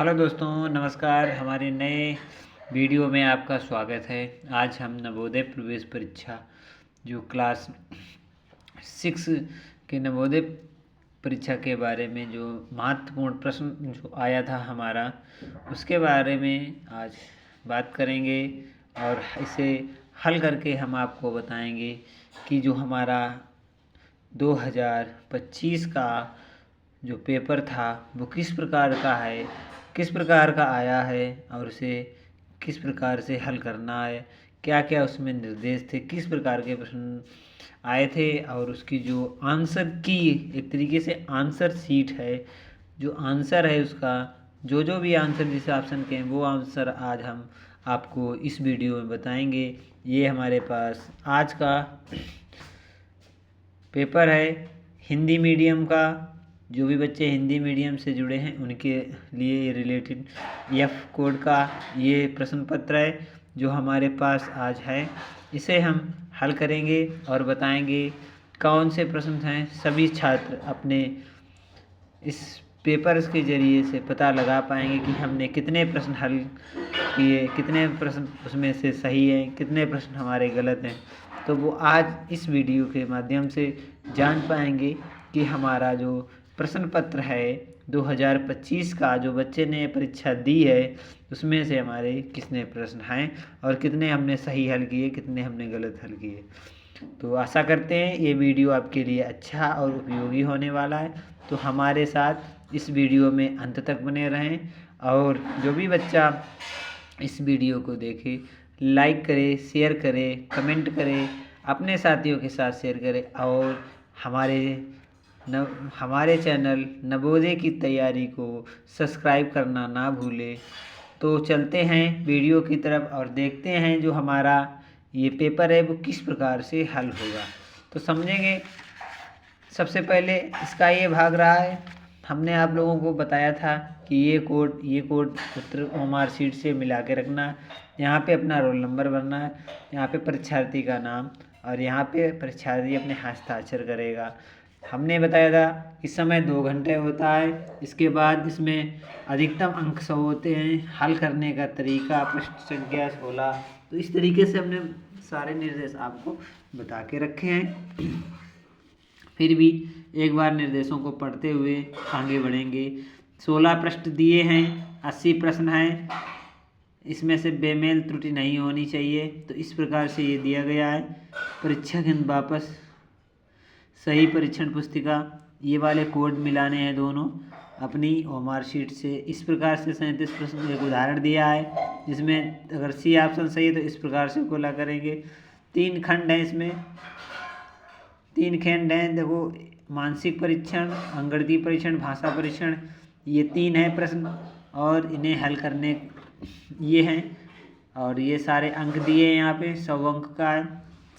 Hello दोस्तों, नमस्कार। हमारे नए वीडियो में आपका स्वागत है। आज हम नवोदय प्रवेश परीक्षा जो क्लास 6 के नवोदय परीक्षा के बारे में जो महत्वपूर्ण प्रश्न जो आया था हमारा, उसके बारे में आज बात करेंगे और इसे हल करके हम आपको बताएंगे कि जो हमारा 2025 का जो पेपर था वो किस प्रकार का है, किस प्रकार का आया है और उसे किस प्रकार से हल करना है, क्या क्या उसमें निर्देश थे, किस प्रकार के प्रश्न आए थे और उसकी जो आंसर की एक तरीके से आंसर शीट है, जो आंसर है उसका जो जो भी आंसर जिस ऑप्शन के हैं वो आंसर आज हम आपको इस वीडियो में बताएंगे। ये हमारे पास आज का पेपर है हिंदी मीडियम का। जो भी बच्चे हिंदी मीडियम से जुड़े हैं उनके लिए ये रिलेटेड एफ कोड का ये प्रश्न पत्र है जो हमारे पास आज है। इसे हम हल करेंगे और बताएंगे कौन से प्रश्न हैं। सभी छात्र अपने इस पेपर्स के ज़रिए से पता लगा पाएंगे कि हमने कितने प्रश्न हल किए, कितने प्रश्न उसमें से सही हैं, कितने प्रश्न हमारे गलत हैं। तो वो आज इस वीडियो के माध्यम से जान पाएंगे कि हमारा जो प्रश्न पत्र है 2025 का जो बच्चे ने परीक्षा दी है उसमें से हमारे कितने प्रश्न हैं और कितने हमने सही हल किए, कितने हमने गलत हल किए। तो आशा करते हैं ये वीडियो आपके लिए अच्छा और उपयोगी होने वाला है। तो हमारे साथ इस वीडियो में अंत तक बने रहें और जो भी बच्चा इस वीडियो को देखे लाइक करे, शेयर करे, कमेंट करे, अपने साथियों के साथ शेयर करे और हमारे चैनल नवोदय की तैयारी को सब्सक्राइब करना ना भूले। तो चलते हैं वीडियो की तरफ और देखते हैं जो हमारा ये पेपर है वो किस प्रकार से हल होगा। तो समझेंगे। सबसे पहले इसका ये भाग रहा है, हमने आप लोगों को बताया था कि ये कोड उत्तर ओमार शीट से मिला के रखना है। यहाँ पे अपना रोल नंबर भरना है, यहाँ पे परीक्षार्थी का नाम और यहाँ पे परीक्षार्थी अपने हस्ताक्षर करेगा। हमने बताया था इस समय 2 घंटे होता है। इसके बाद इसमें अधिकतम अंक 100 होते हैं। हल करने का तरीका प्रश्न संख्या 16। तो इस तरीके से हमने सारे निर्देश आपको बता के रखे हैं। फिर भी एक बार निर्देशों को पढ़ते हुए आगे बढ़ेंगे। 16 प्रश्न दिए हैं, 80 प्रश्न हैं। इसमें से बेमेल त्रुटि नहीं होनी चाहिए। तो इस प्रकार से ये दिया गया है। परीक्षा के वापस सही परीक्षण पुस्तिका, ये वाले कोड मिलाने हैं दोनों अपनी ओमार शीट से। इस प्रकार से 37 प्रश्न एक उदाहरण दिया है जिसमें अगर सी ऑप्शन सही है तो इस प्रकार से कोला करेंगे। 3 खंड हैं, इसमें 3 खंड हैं। देखो, मानसिक परीक्षण, अंकगणितीय परीक्षण, भाषा परीक्षण, ये 3 हैं प्रश्न और इन्हें हल करने ये हैं और ये सारे अंक दिए हैं। यहाँ पे 100 अंक का है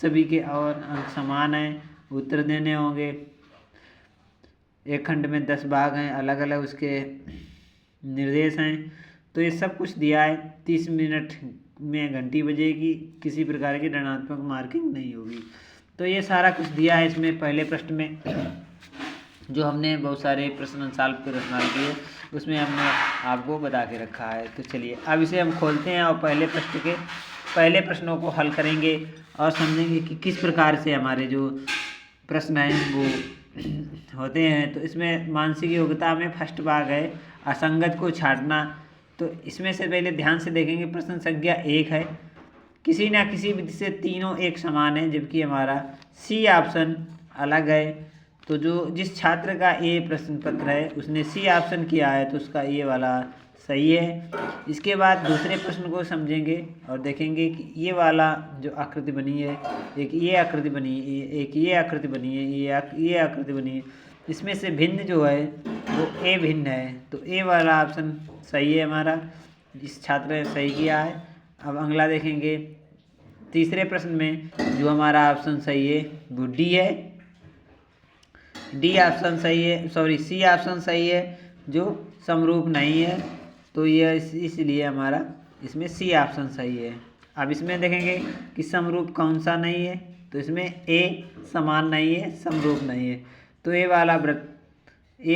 सभी के और अंक समान हैं। उत्तर देने होंगे। एक खंड में 10 भाग हैं, अलग अलग उसके निर्देश हैं। तो ये सब कुछ दिया है। 30 मिनट में घंटी बजेगी, किसी प्रकार की ऋणात्मक मार्किंग नहीं होगी। तो ये सारा कुछ दिया है इसमें। पहले प्रश्न में जो हमने बहुत सारे प्रश्न सॉल्व कर इस्तेमाल किए उसमें हमने आपको बता के रखा है। तो चलिए अब इसे हम खोलते हैं और पहले प्रश्नों को हल करेंगे और समझेंगे कि किस प्रकार से हमारे जो प्रश्न हैं वो होते हैं। तो इसमें मानसिक योग्यता में फर्स्ट भाग है असंगत को छांटना। तो इसमें से पहले ध्यान से देखेंगे। प्रश्न संख्या 1 है, किसी न किसी विधि से तीनों एक समान है जबकि हमारा सी ऑप्शन अलग है। तो जो जिस छात्र का ए प्रश्न पत्र है उसने सी ऑप्शन किया है तो उसका ये वाला सही है। इसके बाद दूसरे प्रश्न को समझेंगे और देखेंगे कि ये वाला जो आकृति बनी है, एक ये आकृति बनी है, एक ये आकृति बनी है, ये आकृति बनी है, इसमें से भिन्न जो है वो ए भिन्न है। तो ए वाला ऑप्शन सही है हमारा, जिस छात्र ने सही किया है। अब अगला देखेंगे। तीसरे प्रश्न में जो हमारा ऑप्शन सही है वो डी है। डी ऑप्शन सही है, सॉरी सी ऑप्शन सही है जो समरूप नहीं है। तो यह इसलिए हमारा इसमें सी ऑप्शन सही है। अब इसमें देखेंगे कि समरूप कौन सा नहीं है। तो इसमें ए समान नहीं है, समरूप नहीं है। तो ए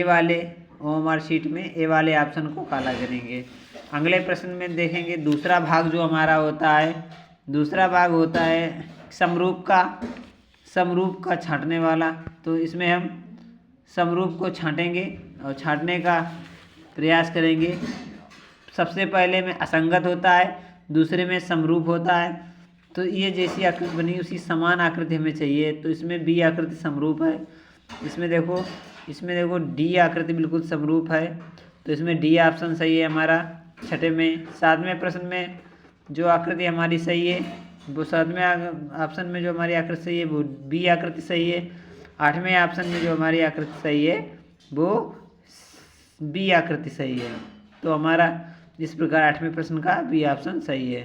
वाले OMR शीट में ए वाले ऑप्शन को काला करेंगे। अगले प्रश्न में देखेंगे दूसरा भाग जो हमारा होता है, दूसरा भाग होता है समरूप का छांटने वाला। तो इसमें हम समरूप को छांटेंगे और छांटने का प्रयास करेंगे। सबसे पहले में असंगत होता है, दूसरे में समरूप होता है। तो ये जैसी आकृति बनी उसी समान आकृति हमें चाहिए। तो इसमें बी आकृति समरूप है, इसमें देखो डी आकृति बिल्कुल समरूप है। तो इसमें डी ऑप्शन सही है हमारा। छठे में 7वें प्रश्न में जो आकृति हमारी सही है वो 7वें ऑप्शन में जो हमारी आकृति सही है वो बी आकृति सही है। 8वें ऑप्शन में जो हमारी आकृति सही है वो बी आकृति सही है। तो हमारा इस प्रकार 8वें प्रश्न का बी ऑप्शन सही है।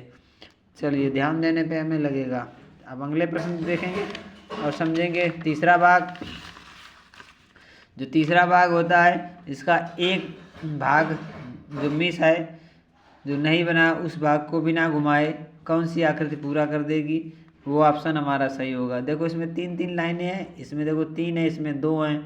चलिए ध्यान देने पे हमें लगेगा। अब अगले प्रश्न देखेंगे और समझेंगे तीसरा भाग। जो तीसरा भाग होता है इसका एक भाग जो मिस है, जो नहीं बना, उस भाग को बिना घुमाए कौन सी आकृति पूरा कर देगी, वो ऑप्शन हमारा सही होगा। देखो इसमें 3 लाइनें हैं, इसमें देखो 3 है, इसमें 2 हैं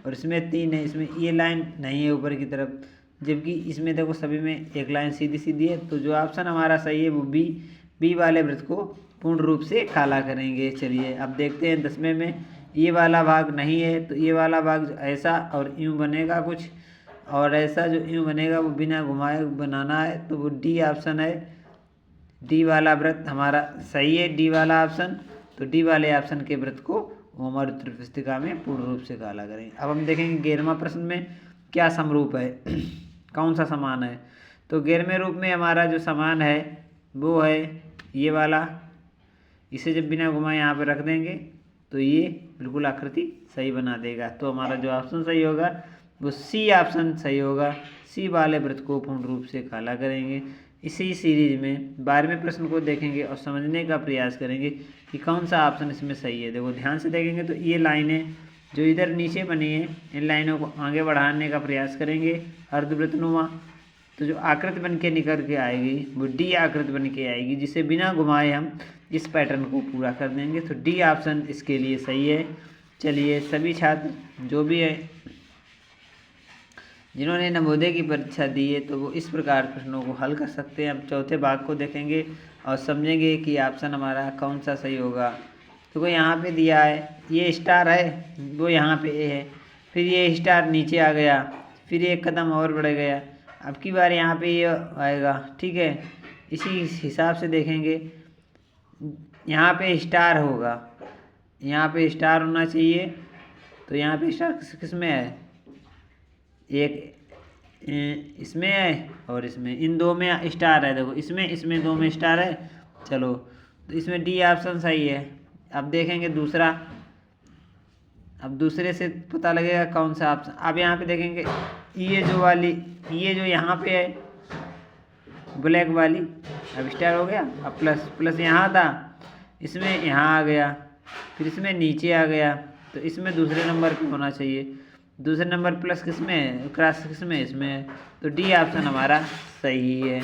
और इसमें 3 है। इसमें ये लाइन नहीं है ऊपर की तरफ, जबकि इसमें देखो सभी में एक लाइन सीधी सीधी है। तो जो ऑप्शन हमारा सही है वो बी वाले वृत्त को पूर्ण रूप से काला करेंगे। चलिए अब देखते हैं 10वें में ये वाला भाग नहीं है। तो ये वाला भाग ऐसा और यूँ बनेगा कुछ, और ऐसा जो यूँ बनेगा वो बिना घुमाए बनाना है। तो वो डी ऑप्शन है, डी वाला वृत्त हमारा सही है, डी वाला ऑप्शन। तो डी वाले ऑप्शन के वृत्त को हमारी उत्तर पुस्तिका में पूर्ण रूप से काला करेंगे। अब हम देखेंगे 11वां प्रश्न में क्या समरूप है कौन सा समान है। तो 11वें रूप में हमारा जो समान है वो है ये वाला। इसे जब बिना घुमाए यहाँ पे रख देंगे तो ये बिल्कुल आकृति सही बना देगा। तो हमारा जो ऑप्शन सही होगा वो सी ऑप्शन सही होगा। सी वाले वृत्त को पूर्ण रूप से काला करेंगे। इसी सीरीज में 12वें प्रश्न को देखेंगे और समझने का प्रयास करेंगे कि कौन सा ऑप्शन इसमें सही है। देखो ध्यान से देखेंगे तो ये लाइनें जो इधर नीचे बनी है, इन लाइनों को आगे बढ़ाने का प्रयास करेंगे अर्धवृत्तनुमा। तो जो आकृति बन के निकल के आएगी वो डी आकृति बन के आएगी, जिसे बिना घुमाए हम इस पैटर्न को पूरा कर देंगे। तो डी ऑप्शन इसके लिए सही है। चलिए सभी छात्र जो भी है जिन्होंने नवोदय की परीक्षा दी है तो वो इस प्रकार प्रश्नों को हल कर सकते हैं। अब चौथे भाग को देखेंगे और समझेंगे कि ऑप्शन हमारा कौन सा सही होगा। तो कोई यहाँ पे दिया है ये स्टार है, वो यहाँ पे ए है, फिर ये स्टार नीचे आ गया, फिर एक कदम और बढ़ गया, अब की बार यहाँ पे ये आएगा। ठीक है, इसी हिसाब से देखेंगे यहाँ पे स्टार होगा, यहाँ पे स्टार होना चाहिए। तो यहाँ पे स्टार किस में है, एक इसमें है और इसमें, इन दो में स्टार है। देखो इसमें दो में स्टार है। चलो तो इसमें डी ऑप्शन सही है। अब देखेंगे दूसरा, अब दूसरे से पता लगेगा कौन सा ऑप्शन। अब यहाँ पे देखेंगे ये जो यहाँ पे है ब्लैक वाली, अब स्टार हो गया। अब प्लस यहाँ था, इसमें यहाँ आ गया, फिर इसमें नीचे आ गया। तो इसमें दूसरे नंबर पे होना चाहिए। दूसरे नंबर प्लस किस में है, क्रॉस किस में, इसमें है। तो डी ऑप्शन हमारा सही है।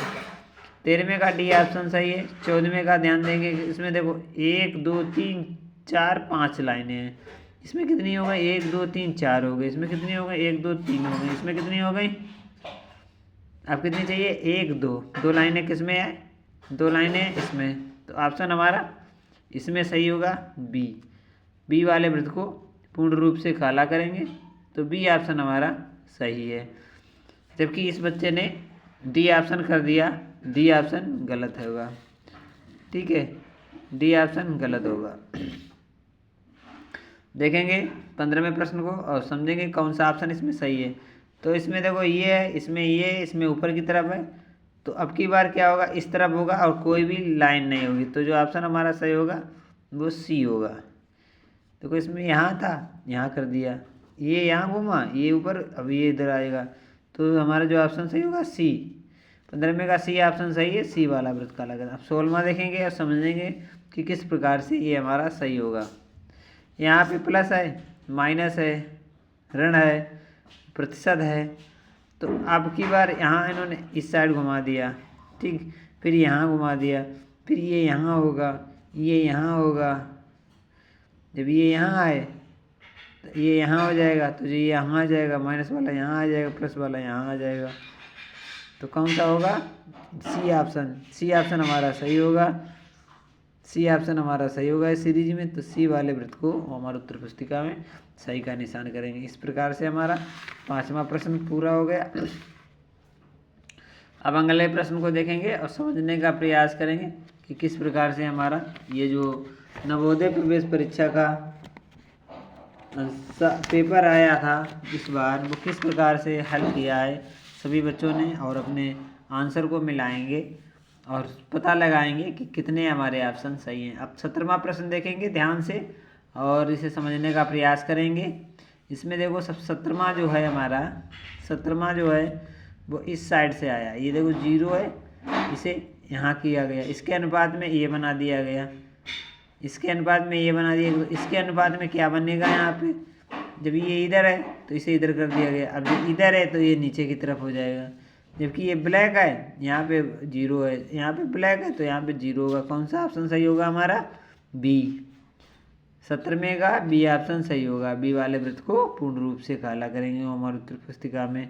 13वें का डी ऑप्शन सही है। 14वें का ध्यान देंगे, इसमें देखो 1 2 3 4 5 लाइनें हैं। इसमें कितनी हो गई, 1 2 3 4 हो गई। इसमें कितनी हो गई, 1 2 3 हो गई। इसमें कितनी हो गई, अब कितनी चाहिए, 1 2 लाइनें किस में है, 2 लाइनें इसमें। तो ऑप्शन हमारा इसमें सही होगा बी वाले वृत्त को पूर्ण रूप से काला करेंगे। तो बी ऑप्शन हमारा सही है। जबकि इस बच्चे ने डी ऑप्शन कर दिया, डी ऑप्शन गलत होगा। ठीक है, डी ऑप्शन गलत होगा। देखेंगे 15वें प्रश्न को और समझेंगे कौन सा ऑप्शन इसमें सही है। तो इसमें देखो ये है, इसमें ऊपर की तरफ है। तो अब की बार क्या होगा, इस तरफ होगा और कोई भी लाइन नहीं होगी। तो जो ऑप्शन हमारा सही होगा वो सी होगा। देखो इसमें यहाँ था, यहाँ कर दिया, ये यहाँ घूमा, ये ऊपर, अब ये इधर आएगा। तो हमारा जो ऑप्शन सही होगा सी। 15वें का सी ऑप्शन सही है, सी वाला वृत्त काला करें। अब 16वां देखेंगे और समझेंगे कि किस प्रकार से ये हमारा सही होगा। यहाँ पे प्लस है, माइनस है, ऋण है, प्रतिशत है। तो अब की बार यहाँ इन्होंने इस साइड घुमा दिया, ठीक, फिर यहाँ घुमा दिया, फिर ये यहाँ होगा, ये यहाँ होगा। जब ये यहाँ आए तो ये यहाँ हो जाएगा, तो ये यहाँ आ जाएगा, माइनस वाला यहाँ आ जाएगा, प्लस वाला यहाँ आ जाएगा। तो कौन सा होगा? C option. सी ऑप्शन हमारा सही होगा। सी ऑप्शन हमारा सही होगा इस सीरीज में। तो सी वाले वृत्त को हमारे उत्तर पुस्तिका में सही का निशान करेंगे। इस प्रकार से हमारा 5वां प्रश्न पूरा हो गया। अब अगले प्रश्न को देखेंगे और समझने का प्रयास करेंगे कि किस प्रकार से हमारा ये जो नवोदय प्रवेश परीक्षा का पेपर आया था इस बार, वो किस प्रकार से हल किया है सभी बच्चों ने, और अपने आंसर को मिलाएंगे और पता लगाएंगे कि कितने हमारे ऑप्शन सही हैं। अब 17वां प्रश्न देखेंगे ध्यान से और इसे समझने का प्रयास करेंगे। इसमें देखो सब 17वां जो है हमारा, 17वां जो है वो इस साइड से आया। ये देखो 0 है, इसे यहाँ किया गया, इसके अनुपात में ये बना दिया गया, इसके अनुपात में ये बना दिया गया। इसके अनुपात में क्या बनेगा यहाँ पे? जब ये इधर है तो इसे इधर कर दिया गया। अब जब इधर है तो ये नीचे की तरफ हो जाएगा। जबकि ये ब्लैक है, यहाँ पे 0 है, यहाँ पे ब्लैक है तो यहाँ पे 0 होगा। कौन सा ऑप्शन सही होगा हमारा? बी। 17वें का बी ऑप्शन सही होगा। बी वाले वृत्त को पूर्ण रूप से काला करेंगे वो हमारे उत्तर पुस्तिका में।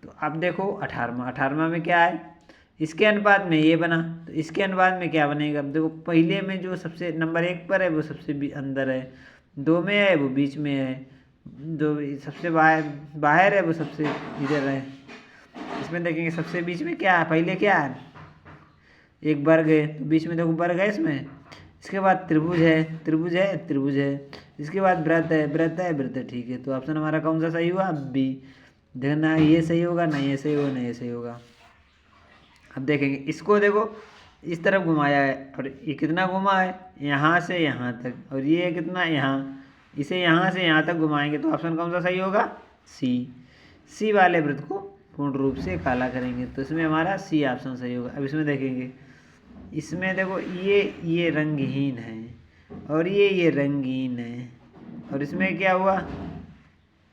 तो अब देखो 18वां में क्या है? इसके अनुपात में ये बना, तो इसके अनुपात में क्या बनेगा? अब देखो पहले में जो सबसे नंबर 1 पर है वो सबसे अंदर है, 2 में है वो बीच में है, जो सबसे बाहर है वो सबसे इधर है। इसमें देखेंगे सबसे बीच में क्या है? पहले क्या है? एक वर्ग है, तो बीच में देखो वर्ग है इसमें। इसके बाद त्रिभुज है, त्रिभुज है, त्रिभुज है। इसके बाद वृत्त है, वृत्त है, वृत्त है। ठीक है, तो ऑप्शन हमारा कौन सा सही हुआ? बी। देखना ये सही होगा, ना ये सही होगा, ना ये सही होगा। अब देखेंगे इसको, देखो इस तरफ घुमाया है और ये कितना घुमा है? यहाँ से यहाँ तक। और ये कितना? यहाँ। इसे यहाँ से यहाँ तक घुमाएंगे तो ऑप्शन कौन सा सही होगा? सी। सी वाले वृत्त को पूर्ण रूप से काला करेंगे तो इसमें हमारा सी ऑप्शन सही होगा। अब इसमें देखेंगे, इसमें देखो ये रंगहीन है और ये रंगीन है। और इसमें क्या हुआ?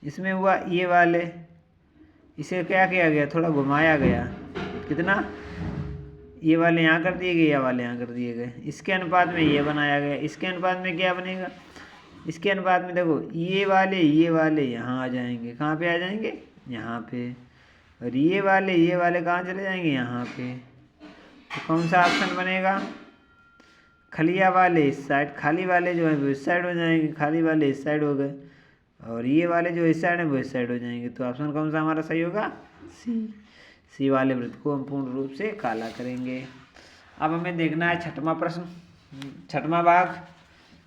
इसमें हुआ ये वाले, इसे क्या किया गया? थोड़ा घुमाया गया। कितना? ये वाले यहाँ कर दिए गए, ये वाले यहाँ कर दिए गए। इसके अनुपात में ये बनाया गया। इसके अनुपात में क्या बनेगा? इसके अनुपात में देखो ये वाले यहाँ आ जाएंगे। कहाँ पे आ जाएंगे? यहाँ पे। और ये वाले कहाँ चले जाएंगे? यहाँ पे। तो कौन सा ऑप्शन बनेगा? खलिया वाले इस साइड, खाली वाले जो है वो इस साइड हो जाएंगे, खाली वाले इस साइड हो गए, और ये वाले जो इस साइड है वो इस साइड हो जाएंगे। तो ऑप्शन कौन सा हमारा सही होगा? सी। सी वाले वृत्त को हम पूर्ण रूप से काला करेंगे। अब हमें देखना है 6वां प्रश्न, 6वां भाग।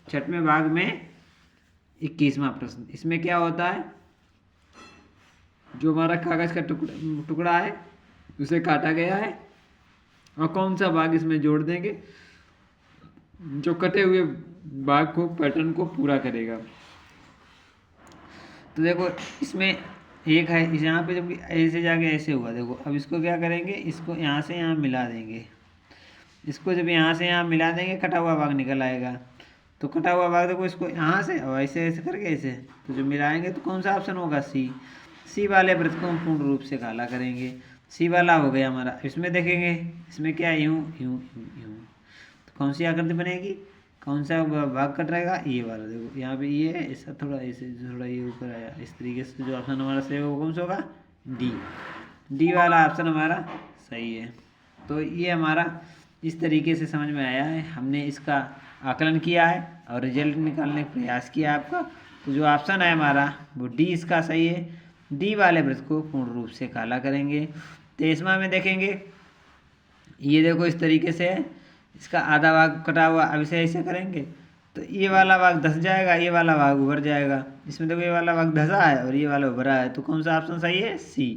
6वें भाग में 21वां प्रश्न। इसमें क्या होता है? जो हमारा कागज का टुकड़ा है उसे काटा गया है और कौन सा भाग इसमें जोड़ देंगे जो कटे हुए भाग को, पैटर्न को पूरा करेगा। तो देखो इसमें एक है, इस यहाँ पे जब ऐसे जाके ऐसे हुआ, देखो अब इसको क्या करेंगे? इसको यहाँ से यहाँ मिला देंगे। इसको जब यहाँ से यहाँ मिला देंगे कटा हुआ भाग निकल आएगा। तो कटा हुआ भाग देखो इसको यहाँ से और ऐसे ऐसे करके ऐसे, तो जो मिलाएंगे तो कौन सा ऑप्शन होगा? सी। सी वाले वृत्त को हम पूर्ण रूप से काला करेंगे। सी वाला हो गया हमारा। इसमें देखेंगे, इसमें क्या? यूँ यूँ यूँ यूँ। तो कौन सी आकृति बनेगी? कौन सा भाग कट रहेगा? ये वाला। देखो यहाँ पे ये है, ऐसा थोड़ा ऐसे, थोड़ा ये ऊपर आया, इस तरीके से जो ऑप्शन हमारा सही होगा कौन सा होगा? डी। डी वाला ऑप्शन हमारा सही है। तो ये हमारा इस तरीके से समझ में आया है। हमने इसका आकलन किया है और रिजल्ट निकालने का प्रयास किया आपका। तो जो ऑप्शन है हमारा वो डी इसका सही है। डी वाले वृत्त को पूर्ण रूप से काला करेंगे। 23वां में देखेंगे, ये देखो इस तरीके से है, इसका आधा भाग कटा हुआ। अब इसे ऐसे करेंगे तो ये वाला भाग धस जाएगा, ये वाला भाग उभर जाएगा। इसमें देखो ये वाला भाग धसा है और ये वाला उभरा है। तो कौन सा ऑप्शन सही है? सी।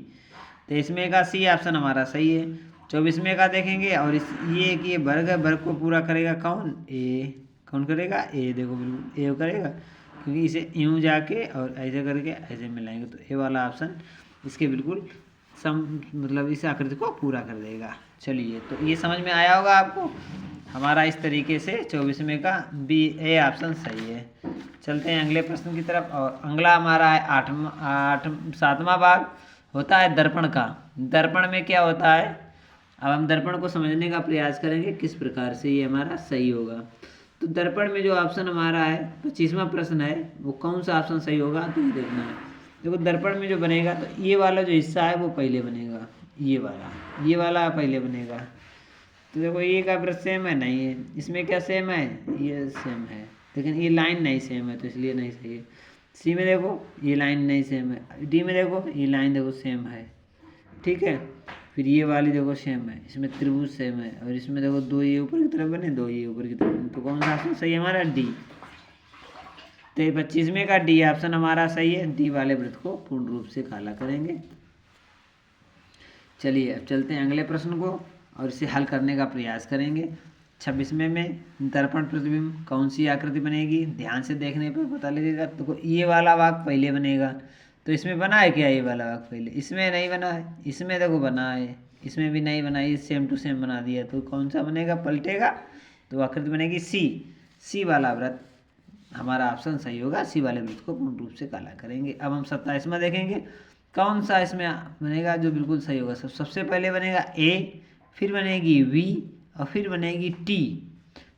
तो इसमें का सी ऑप्शन हमारा सही है। 24वें का देखेंगे और ये कि ये वर्ग है, वर्ग को पूरा करेगा कौन? ए। कौन करेगा? ए। देखो बिल्कुल ए करेगा, क्योंकि इसे यूँ जाके और ऐसे करके ऐसे मिलाएंगे तो ए वाला ऑप्शन इसके बिल्कुल मतलब इस आकृति को पूरा कर देगा। चलिए, तो ये समझ में आया होगा आपको। हमारा इस तरीके से 24वें का बी ए ऑप्शन सही है। चलते हैं अगले प्रश्न की तरफ। और अगला हमारा है 7वां भाग होता है दर्पण का। दर्पण में क्या होता है? अब हम दर्पण को समझने का प्रयास करेंगे किस प्रकार से ये हमारा सही होगा। तो दर्पण में जो ऑप्शन हमारा है 25वां प्रश्न है वो कौन सा ऑप्शन सही होगा तो ये देखना है। देखो दर्पण में जो बनेगा तो ये वाला जो हिस्सा है वो पहले बनेगा, ये वाला पहले बनेगा। तो देखो ये का ब्रश सेम है, नहीं है। इसमें क्या सेम है, ये सेम है, लेकिन ये लाइन नहीं सेम है तो इसलिए नहीं सही है। सी में देखो ये लाइन नहीं सेम है, डी में देखो ये लाइन देखो सेम है, ठीक है। फिर ये वाली देखो सेम है, इसमें त्रिभुज सेम है, और इसमें देखो दो ये ऊपर की तरफ बने, दो ये ऊपर की तरफ बने, तो कौन सा ऑप्शन सही है हमारा, डी। तो 25वें का डी ऑप्शन हमारा सही है। डी वाले वृत्त को पूर्ण रूप से काला करेंगे। चलिए अब चलते हैं अगले प्रश्न को और इसे हल करने का प्रयास करेंगे। 26वें में दर्पण प्रतिबिंब कौन सी आकृति बनेगी, ध्यान से देखने पर पता लगेगा। तो ये वाला भाग पहले बनेगा, तो इसमें बना है क्या ये वाला भाग पहले, इसमें नहीं बना है, इसमें देखो बना है, इसमें भी नहीं बना है, सेम टू सेम बना दिया। तो कौन सा बनेगा, पलटेगा तो आकृति बनेगी सी वाला वृत्त हमारा ऑप्शन सही होगा। सी वाले वृत्त को पूर्ण रूप से काला करेंगे। अब हम 27वां देखेंगे कौन सा इसमें बनेगा जो बिल्कुल सही होगा। सबसे पहले बनेगा ए, फिर बनेगी वी और फिर बनेगी टी।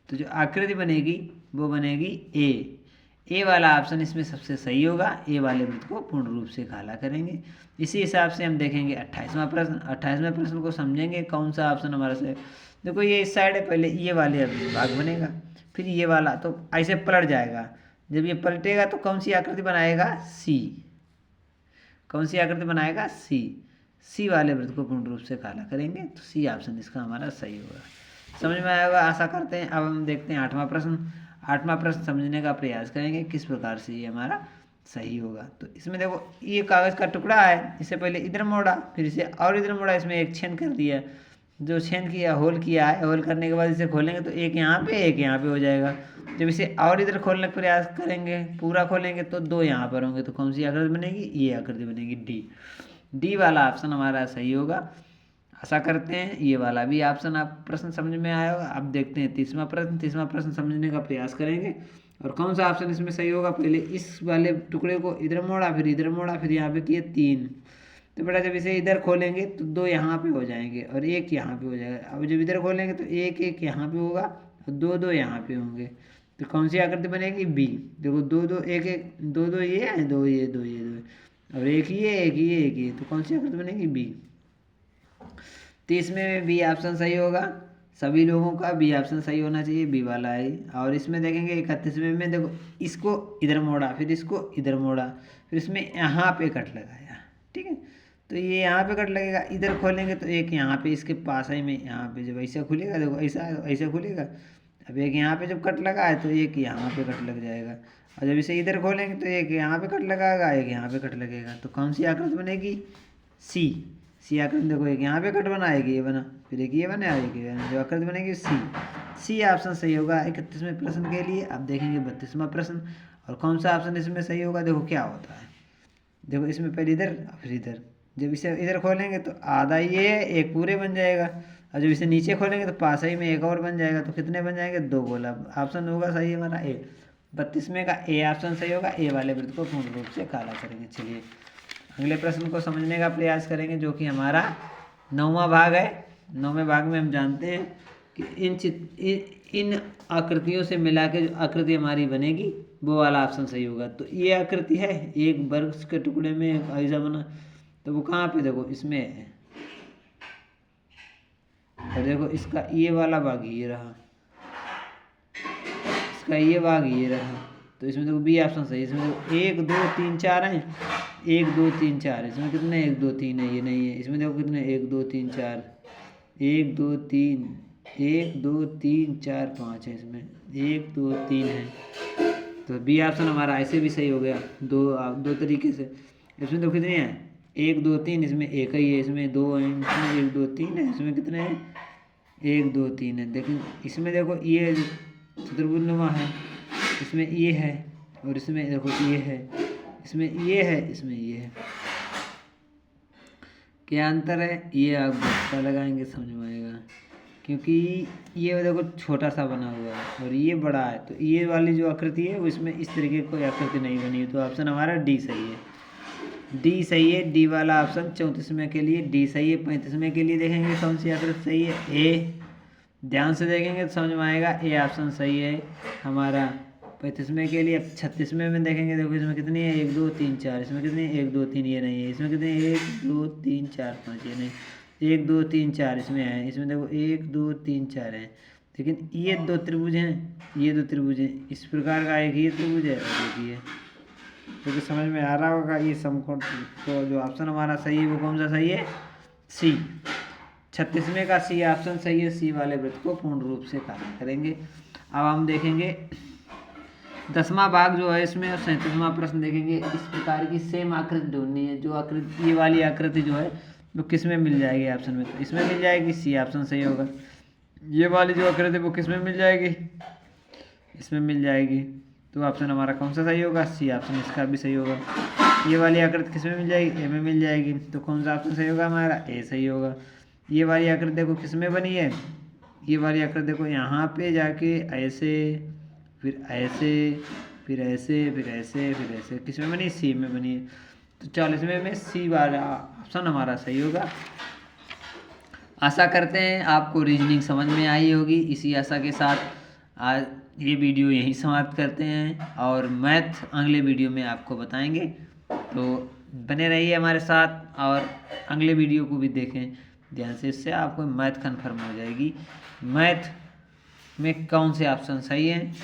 तो जो आकृति बनेगी वो बनेगी ए वाला ऑप्शन इसमें सबसे सही होगा। ए वाले वृत्त को पूर्ण रूप से काला करेंगे। इसी हिसाब से हम देखेंगे 28वां प्रश्न। 28वें प्रश्न को समझेंगे कौन सा ऑप्शन हमारा सही। देखो ये इस साइड है, पहले ये वाले भाग बनेगा, फिर ये वाला, तो ऐसे पलट जाएगा। जब ये पलटेगा तो कौन सी आकृति बनाएगा, सी। कौन सी आकृति बनाएगा, सी वाले वृत्त को पूर्ण रूप से काला करेंगे। तो सी ऑप्शन इसका हमारा सही होगा। समझ में आया होगा आशा करते हैं। अब हम देखते हैं 8वां प्रश्न। 8वां प्रश्न समझने का प्रयास करेंगे किस प्रकार से ये हमारा सही होगा। तो इसमें देखो ये कागज़ का टुकड़ा है, इसे पहले इधर मोड़ा, फिर इसे और इधर मोड़ा, इसमें एक छेद कर दिया। जो छेद किया, होल किया है, होल करने के बाद इसे खोलेंगे तो एक यहाँ पे एक यहाँ पे हो जाएगा। जब इसे और इधर खोलने का प्रयास करेंगे, पूरा खोलेंगे तो दो यहाँ पर होंगे। तो कौन सी आकृति बनेगी, ये आकृति बनेगी, डी वाला ऑप्शन हमारा सही होगा। आशा करते हैं ये वाला भी ऑप्शन आप प्रश्न समझ में आया होगा। अब देखते हैं 30वां प्रश्न। 30वां प्रश्न समझने का प्रयास करेंगे और कौन सा ऑप्शन इसमें सही होगा। पहले इस वाले टुकड़े को इधर मोड़ा, फिर इधर मोड़ा, फिर यहाँ पे किए 3। तो बेटा जब इसे इधर खोलेंगे तो दो यहाँ पे हो जाएंगे और एक यहाँ पे हो जाएगा। अब जब इधर खोलेंगे तो एक एक यहाँ पे होगा और दो दो यहाँ पे होंगे। तो कौन सी आकृति बनेगी, बी। देखो दो दो एक एक, दो दो ये है, दो ये, दो ये, दो और एक ये एक ये एक ये। तो कौन सी आकृति बनेगी, बी। 30वें में बी ऑप्शन सही होगा। सभी लोगों का बी ऑप्शन सही होना चाहिए, बी वाला है। और इसमें देखेंगे 31वें में, देखो इसको इधर मोड़ा, फिर इसको इधर मोड़ा, फिर इसमें यहाँ पे कट लगाया, ठीक है। तो ये यहाँ पे कट लगेगा, इधर खोलेंगे तो एक यहाँ पे इसके पास ही में यहाँ पे जब ऐसा खुलेगा, देखो ऐसा खुलेगा। अब एक यहाँ पे जब कट लगा है तो एक यहाँ पे कट लग जाएगा, और जब इसे इधर खोलेंगे तो एक यहाँ पे कट लगाएगा, एक यहाँ पे कट लगेगा। तो कौन सी आकृति बनेगी, सी आकृति। देखो एक यहाँ पे कट बना, एक ये बना, फिर एक ये बना, एक ये बना, जो आकृति बनेगी सी ऑप्शन सही होगा 31वें प्रश्न के लिए। अब देखेंगे 32वां प्रश्न और कौन सा ऑप्शन इसमें सही होगा। देखो क्या होता है, देखो इसमें पहले इधर फिर इधर, जब इसे इधर खोलेंगे तो आधा ये एक पूरे बन जाएगा, और जब इसे नीचे खोलेंगे तो पास ही में एक और बन जाएगा। तो कितने बन जाएंगे, 2 गोला। ऑप्शन होगा सही हमारा ए। 32वें का ए ऑप्शन सही होगा। ए वाले वृत्त को पूर्ण रूप से काला करेंगे। चलिए अगले प्रश्न को समझने का प्रयास करेंगे जो कि हमारा 9वां भाग है। 9वें भाग में हम जानते हैं कि इन आकृतियों से मिला के जो आकृति हमारी बनेगी वो वाला ऑप्शन सही होगा। तो ये आकृति है, एक वर्ग के टुकड़े में ऐसा बना, तो वो कहाँ पे, देखो इसमें है। और देखो इसका ये वाला भाग ये रहा, इसका ये भाग ये रहा। तो इसमें देखो बी ऑप्शन सही है। इसमें देखो 1 2 3 4 हैं, 1 2 3 4। इसमें कितने 1 2 3 है, ये नहीं है। इसमें देखो कितने 1 2 3 4, 1 2 3, 1 2 3 4 5 है। इसमें 1 2 3 है। तो बी ऑप्शन हमारा ऐसे भी सही हो गया दो तरीके से। इसमें देखो कितने हैं, 1 2 3, इसमें एक ही है, इसमें 2 है, इसमें 1 2 3 है, इसमें कितने हैं 1 2 3 है। लेकिन इसमें देखो ये चतुर्भुजनुमा है, इसमें ये है, और इसमें देखो ये है, इसमें ये है, इसमें ये है। क्या अंतर है, ये आप पता लगाएंगे समझ में आएगा। क्योंकि ये देखो छोटा सा बना हुआ है और ये बड़ा है, तो ये वाली जो आकृति है वो इसमें इस तरीके की कोई आकृति नहीं बनी है। तो ऑप्शन हमारा डी सही है, डी सही है। डी वाला ऑप्शन 34वें के लिए डी सही है। 35वें के लिए देखेंगे कौन सी आकृति सही है, ए। ध्यान से देखेंगे तो समझ में आएगा। ए ऑप्शन सही है हमारा 35वें के लिए। अब 36वें में देखेंगे, देखो इसमें कितनी है 1 2 3 4, इसमें कितनी है 1 2 3, ये नहीं है। इसमें कितनी है 1 2 3 4 5, ये नहीं, 1 2 3 4 इसमें है। इसमें देखो 1 2 3 4 है, लेकिन ये 2 त्रिभुज हैं, ये 2 त्रिभुज हैं। इस प्रकार का एक ये त्रिभुज है और एक ये, क्योंकि समझ में आ रहा होगा ये समकोण। तो जो ऑप्शन हमारा सही है वो कौन सा सही है? सी। 36वें का सी ऑप्शन सही है। सी वाले वृत्त को पूर्ण रूप से कार्य करेंगे। अब हम देखेंगे 10वां भाग जो है इसमें, और 37वां प्रश्न देखेंगे। इस प्रकार की सेम आकृति ढूंढनी है। जो आकृति, ये वाली आकृति जो है वो किस में मिल जाएगी ऑप्शन में? तो इसमें मिल जाएगी, सी ऑप्शन सही होगा। ये वाली जो आकृति वो किस में मिल जाएगी? इसमें मिल जाएगी। तो ऑप्शन हमारा कौन सा सही होगा? सी ऑप्शन इसका भी सही होगा। ये वाली आकृति किस में मिल जाएगी? ए में मिल जाएगी। तो कौन सा ऑप्शन सही होगा हमारा? ए सही होगा। ये वाली आकृति देखो किस में बनी है? ये वाली आकृति देखो यहाँ पे जाके ऐसे, फिर ऐसे, फिर ऐसे, फिर ऐसे, फिर ऐसे, किस में बनी? सी में बनी है। तो 40वें में सी वाला ऑप्शन हमारा सही होगा। आशा करते हैं आपको रीजनिंग समझ में आई होगी। इसी आशा के साथ आज ये वीडियो यहीं समाप्त करते हैं, और मैथ अगले वीडियो में आपको बताएंगे। तो बने रहिए हमारे साथ और अगले वीडियो को भी देखें ध्यान से। इससे आपको मैथ कन्फर्म हो जाएगी, मैथ में कौन से ऑप्शन सही हैं।